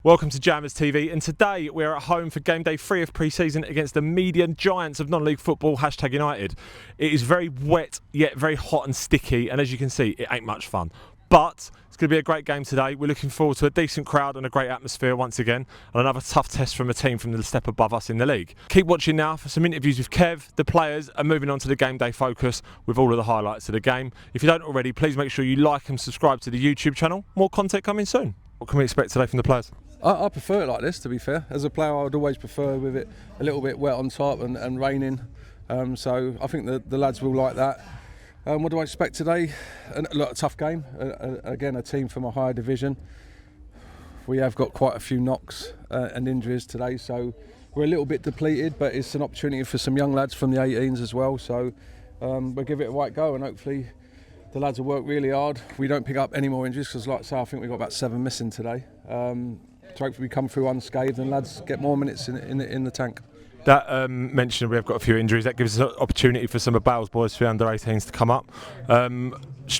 Welcome to Jammers TV, and today we're at home for game day 3 of pre-season against the median giants of non-league football, #United. It is very wet, yet very hot and sticky, and as you can see, it ain't much fun. But it's going to be a great game today. We're looking forward to a decent crowd and a great atmosphere once again, and another tough test from a team from the step above us in the league. Keep watching now for some interviews with Kev, the players, and moving on to the game day focus with all of the highlights of the game. If you don't already, please make sure you like and subscribe to the YouTube channel. More content coming soon. What can we expect today from the players? I prefer it like this, to be fair. As a player, I would always prefer with it a little bit wet on top and raining. So I think the lads will like that. What do I expect today? A tough game. Again, a team from a higher division. We have got quite a few knocks and injuries today, so we're a little bit depleted, but it's an opportunity for some young lads from the 18s as well. So we'll give it a right go, and hopefully the lads will work really hard. We don't pick up any more injuries, because like I say, I think we've got about 7 missing today. So hopefully we come through unscathed and lads get more minutes in the tank. That mentioned we have got a few injuries. That gives us an opportunity for some of Bale's boys for the under-18s to come up.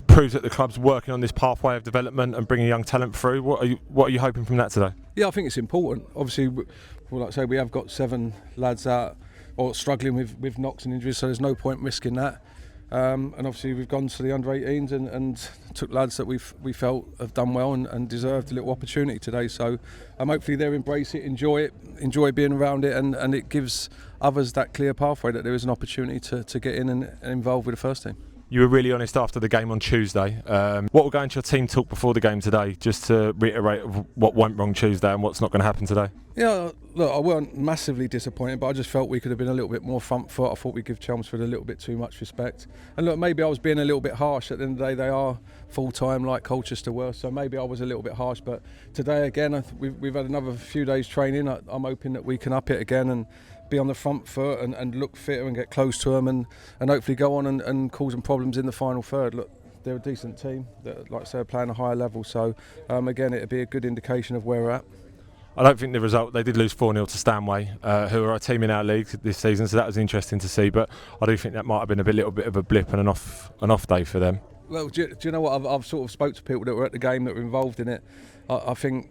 Proves that the club's working on this pathway of development and bringing young talent through. What are you hoping from that today? Yeah, I think it's important. Obviously, like I say, we have got 7 lads out or struggling with knocks and injuries, so there's no point risking that. And obviously we've gone to the under-18s and took lads that we felt have done well and deserved a little opportunity today. So hopefully they'll embrace it, enjoy being around it, and it gives others that clear pathway that there is an opportunity to get in and involved with the first team. You were really honest after the game on Tuesday. What will go into your team talk before the game today, just to reiterate what went wrong Tuesday and what's not going to happen today? Yeah, look, I weren't massively disappointed, but I just felt we could have been a little bit more front foot. I thought we'd give Chelmsford a little bit too much respect. And look, maybe I was being a little bit harsh. At the end of the day, they are full-time like Colchester were, so maybe I was a little bit harsh. But today, again, we've had another few days training. I'm hoping that we can up it again and be on the front foot and look fitter and get close to them and hopefully go on and cause them problems in the final third. Look, they're a decent team that, like I say, are playing a higher level. So again, it'd be a good indication of where we're at. I don't think the result, they did lose 4-0 to Stanway, who are a team in our league this season, so that was interesting to see, but I do think that might have been a little bit of a blip and an off day for them. Well, do you know what, I've sort of spoke to people that were at the game that were involved in it. I think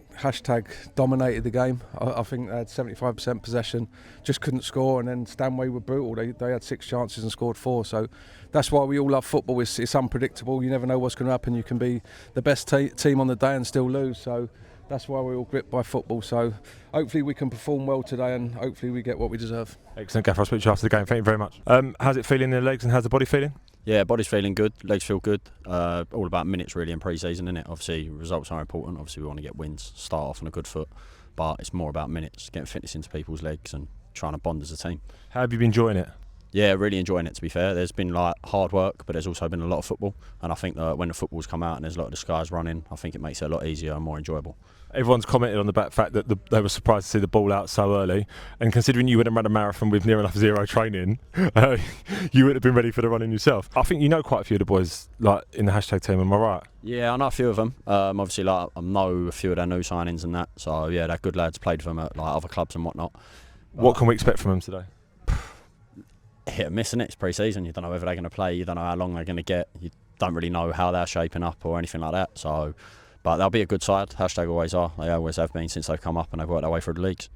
# dominated the game. I think they had 75% possession, just couldn't score, and then Stanway were brutal. They had 6 chances and scored 4, so that's why we all love football. It's unpredictable, you never know what's going to happen. You can be the best team on the day and still lose, so that's why we're all gripped by football. So hopefully we can perform well today and hopefully we get what we deserve. Excellent, Gaffer. I'll speak to you after the game. Thank you very much. How's it feeling in the legs and how's the body feeling? Yeah, body's feeling good, legs feel good. All about minutes really in pre-season, isn't it? Obviously results are important. Obviously we want to get wins, start off on a good foot, but it's more about minutes, getting fitness into people's legs and trying to bond as a team. How have you been enjoying it? Yeah, really enjoying it, to be fair. There's been hard work, but there's also been a lot of football, and I think that when the football's come out and there's a lot of the skies running, I think it makes it a lot easier and more enjoyable. Everyone's commented on the fact that they were surprised to see the ball out so early, and considering you wouldn't run a marathon with near enough zero training, you wouldn't have been ready for the running yourself. I think you know quite a few of the boys like in the # team, am I right? Yeah, I know a few of them. Obviously, I know a few of their new signings and that, so yeah, they're good lads, played for them at other clubs and whatnot. What can we expect from them today? Hit and miss, innit? It's pre-season. You don't know whether they're going to play. You don't know how long they're going to get. You don't really know how they're shaping up or anything like that. So, but they'll be a good side. # always are. They always have been since they've come up and they've worked their way through the leagues.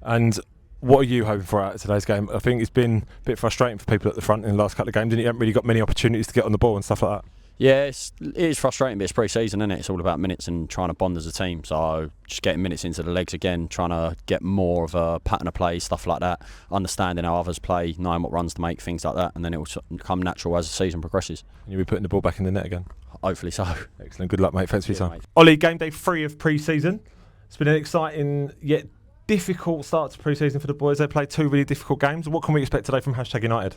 And what are you hoping for out of today's game? I think it's been a bit frustrating for people at the front in the last couple of games. You haven't really got many opportunities to get on the ball and stuff like that. Yeah, it is frustrating, but it's pre-season, isn't it? It's all about minutes and trying to bond as a team. So just getting minutes into the legs again, trying to get more of a pattern of play, stuff like that, understanding how others play, knowing what runs to make, things like that, and then it will come natural as the season progresses. And you'll be putting the ball back in the net again? Hopefully so. Excellent, good luck mate, thanks for your time. Mate. Ollie, game day 3 of pre-season. It's been an exciting yet difficult start to pre-season for the boys. They played 2 really difficult games. What can we expect today from # United?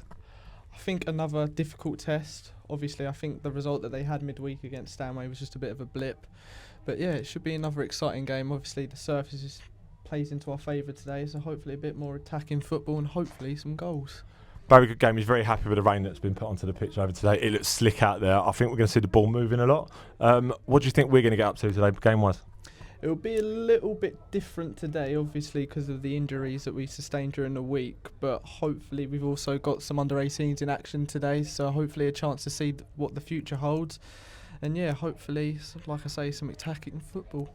I think another difficult test. Obviously, I think the result that they had midweek against Stanway was just a bit of a blip. But yeah, it should be another exciting game. Obviously, the surface plays into our favour today, so hopefully a bit more attacking football and hopefully some goals. Very good game. He's very happy with the rain that's been put onto the pitch over today. It looks slick out there. I think we're going to see the ball moving a lot. What do you think we're going to get up to today, game-wise? It will be a little bit different today, obviously, because of the injuries that we sustained during the week. But hopefully we've also got some under-18s in action today, so hopefully a chance to see what the future holds. And yeah, hopefully, like I say, some attacking football.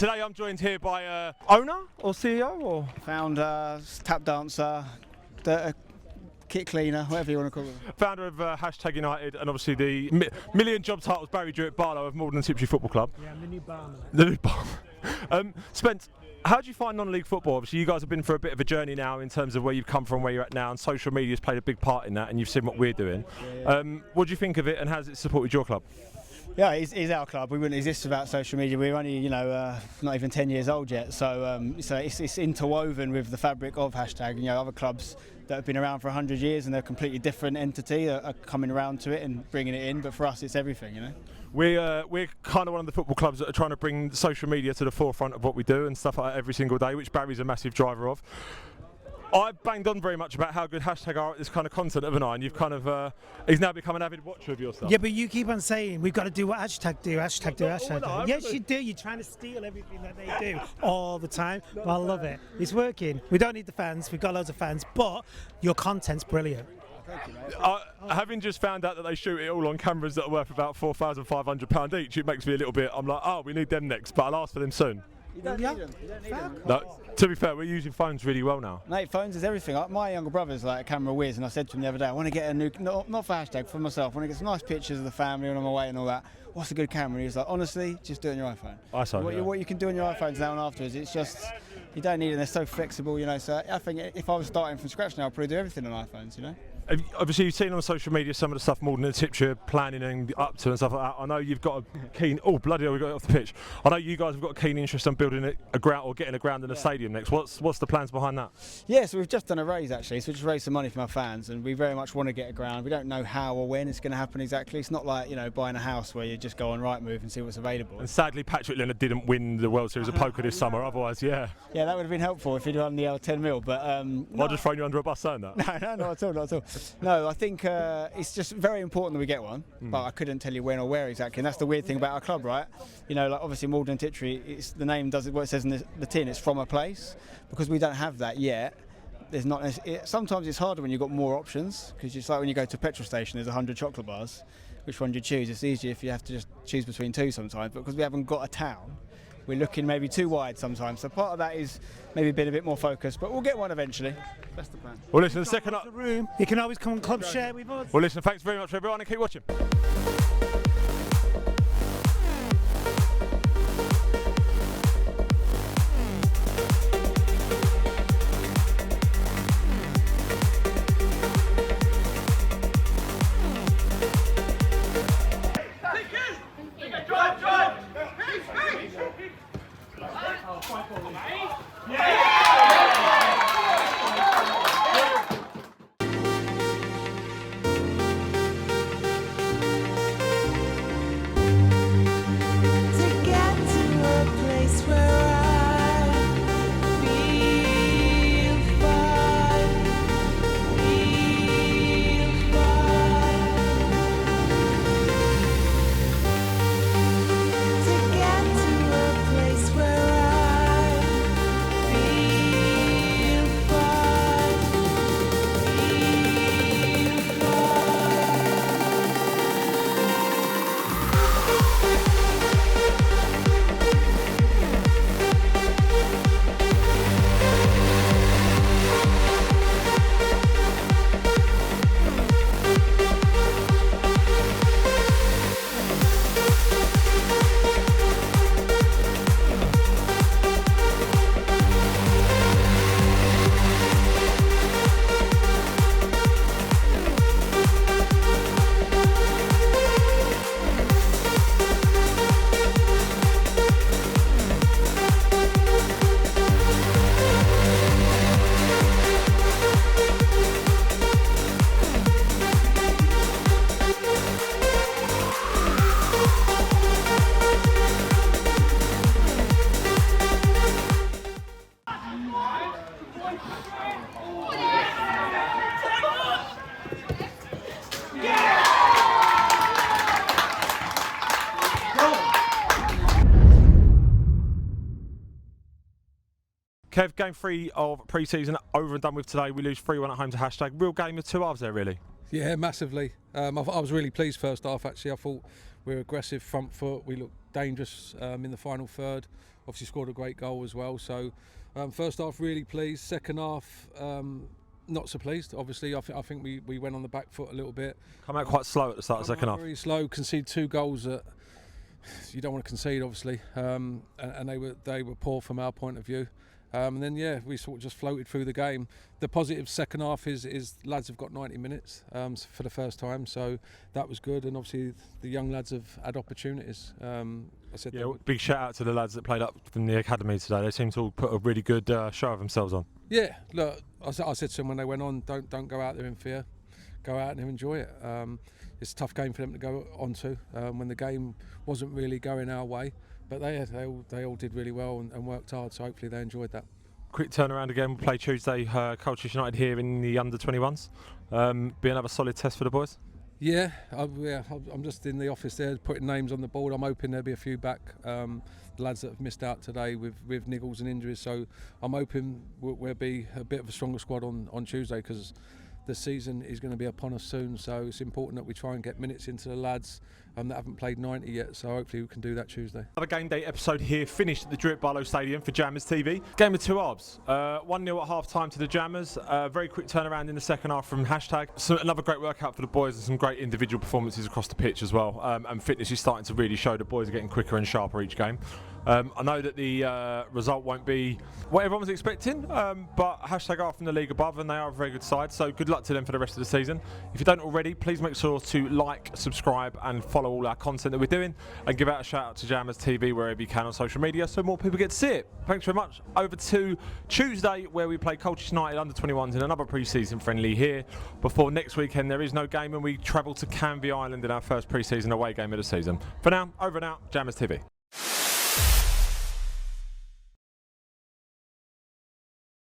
Today I'm joined here by owner or CEO or founder, tap dancer, kit cleaner, whatever you want to call it. founder of Hashtag United, and obviously the million job titles Barrie Drewitt-Barlow of Maldon Tiptree Football Club. Yeah, I'm the new barman. The new barman. Spence, How do you find non-league football? Obviously, you guys have been for a bit of a journey now in terms of where you've come from, where you're at now, and social media has played a big part in that, and you've seen what we're doing. What do you think of it, and how has it supported your club? Yeah, it's our club. We wouldn't exist without social media. We're only, not even 10 years old yet. So it's interwoven with the fabric of hashtag. Other clubs that have been around for 100 years and they're a completely different entity are coming around to it and bringing it in. But for us, it's everything, We're kind of one of the football clubs that are trying to bring social media to the forefront of what we do and stuff like that every single day, which Barrie's a massive driver of. I banged on very much about how good hashtag are at this kind of content, haven't I? And you've kind of, he's now become an avid watcher of your stuff. Yeah, but you keep on saying we've got to do what hashtag do, hashtag do, hashtag do. Yes, you do. You're trying to steal everything that they do all the time. But I love it. It's working. We don't need the fans. We've got loads of fans, but your content's brilliant. Thank you, mate. Having just found out that they shoot it all on cameras that are worth about £4,500 each, it makes me a little bit, I'm like, oh, we need them next, but I'll ask for them soon. You don't need them. You don't need them. No, to be fair, we're using phones really well now. Mate, phones is everything. My younger brother's like a camera whiz, and I said to him the other day, I want to get a new, not for hashtag, for myself, I want to get some nice pictures of the family when I'm away and all that. What's a good camera? And he was like, honestly, just do it on your iPhone. What you can do on your iPhones now and afterwards, it's just, you don't need it, they're so flexible, So I think if I was starting from scratch now, I'd probably do everything on iPhones, Obviously, you've seen on social media some of the stuff Maldon Tiptree are planning and up to and stuff like that. I know you've got a keen. Oh bloody hell, we got it off the pitch. I know you guys have got a keen interest in building a ground or getting a ground in a stadium next. What's the plans behind that? Yeah, so we've just done a raise actually. So we just raised some money from our fans, and we very much want to get a ground. We don't know how or when it's going to happen exactly. It's not like buying a house where you just go on Rightmove and see what's available. And sadly, Patrick Leonard didn't win the World Series of Poker this summer. Otherwise, yeah. Yeah, that would have been helpful if he'd won the 10 mil. But I'll just throw you under a bus saying that. No, not at all. No, I think it's just very important that we get one, but I couldn't tell you when or where exactly. And that's the weird thing about our club, right? Like obviously Maldon Tiptree, the name does what it says in the tin. It's from a place. Because we don't have that yet. There's not. Sometimes it's harder when you've got more options, because it's like when you go to a petrol station, there's 100 chocolate bars. Which one do you choose? It's easier if you have to just choose between two sometimes. But because we haven't got a town, we're looking maybe too wide sometimes. So part of that is maybe being a bit more focused, but we'll get one eventually. That's the plan. Well, listen, the second up. Room. You can always come and club share with us. Well, listen, thanks very much, everyone, and keep watching. Kev, game 3 of pre-season over and done with today. We lose 3-1 at home to hashtag. Real game of two halves there, really. Yeah, massively. I was really pleased first half, actually. I thought we were aggressive front foot. We looked dangerous in the final third. Obviously scored a great goal as well. So first half, really pleased. Second half, not so pleased. Obviously, I think we went on the back foot a little bit. Come out quite slow at the start of the second half. Very slow. Conceded 2 goals at you don't want to concede, obviously, and they were poor from our point of view. And then we sort of just floated through the game. The positive second half is lads have got 90 minutes for the first time, so that was good. And obviously the young lads have had opportunities. Big shout out to the lads that played up from the academy today. They seem to all put a really good show of themselves on. Yeah, look, I said to them when they went on, don't go out there in fear. Go out and enjoy it. It's a tough game for them to go onto when the game wasn't really going our way. But they all did really well and worked hard, so hopefully they enjoyed that. Quick turnaround again. We'll play Tuesday, Colchester United here in the under-21s. Be another solid test for the boys? Yeah, I'm just in the office there putting names on the board. I'm hoping there'll be a few back. The lads that have missed out today with niggles and injuries, so I'm hoping we'll be a bit of a stronger squad on Tuesday, because the season is going to be upon us soon, so it's important that we try and get minutes into the lads that haven't played 90 yet, so hopefully we can do that Tuesday. Another game day episode here, finished at the Drewitt-Barlow Stadium for Jammers TV. Game of two halves. 1-0 at half time to the Jammers. Very quick turnaround in the second half from Hashtag. So another great workout for the boys and some great individual performances across the pitch as well. And fitness is starting to really show. The boys are getting quicker and sharper each game. I know that the result won't be what everyone was expecting, but Hashtag are from the league above and they are a very good side, so good luck to them for the rest of the season. If you don't already, please make sure to like, subscribe and follow all our content that we're doing, and give out a shout out to Jammers TV wherever you can on social media so more people get to see it. Thanks very much. Over to Tuesday, where we play Colchester United under-21s in another pre-season friendly here. Before next weekend there is no game and we travel to Canvey Island in our first pre-season away game of the season. For now, over and out, Jammers TV.